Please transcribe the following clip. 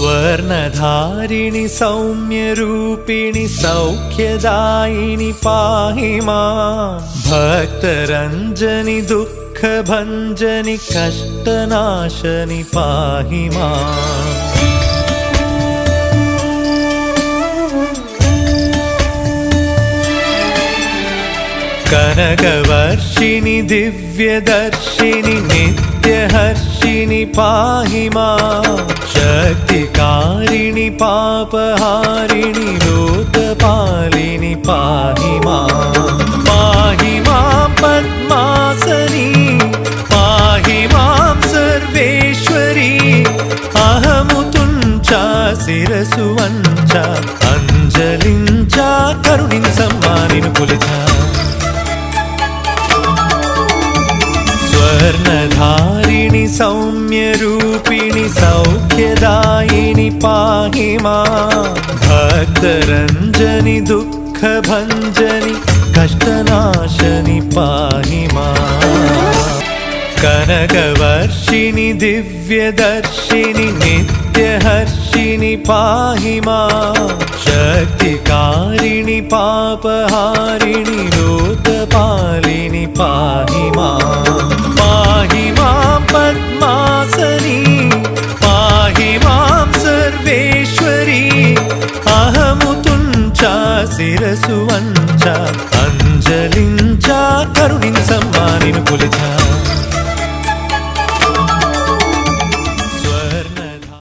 स्वर्णधारिणि सौम्यरूपिणि सौख्यदायिनि पाहि मां भक्तरञ्जनि दुःखभञ्जनि कष्टनाशनि पाहि माम् कनकवर्षिणि दिव्यदर्शिनि नित्यहर्षिणि पाहि मां शक्तिकारिणि पापहारिणि लोकपालिनि पाहि मां पद्मासनी पाहि मां सर्वेश्वरी अहमुतुञ्च शिरसु वञ्च अञ्जलिञ्च करुणिं सम्मानिनु पुलिच स्वर्णधारिणि सौम्यरूपिणि सौख्यदायिनि पाहि मां भक्तरञ्जनि दुःखभञ्जनि कष्टनाशनि पाहि माम् कनकवर्षिणि दिव्यदर्शिनि नित्यहर्षिनि पाहि मां शक्तिकारिणि पापहारिणि लोकपालिनि पाहि मां पद्मासनी पाहि मां सर्वेश्वरी अहमुतुञ्च शिरसु वञ्च अञ्जलिञ्च करुणिं सम्मानिनु पुलिच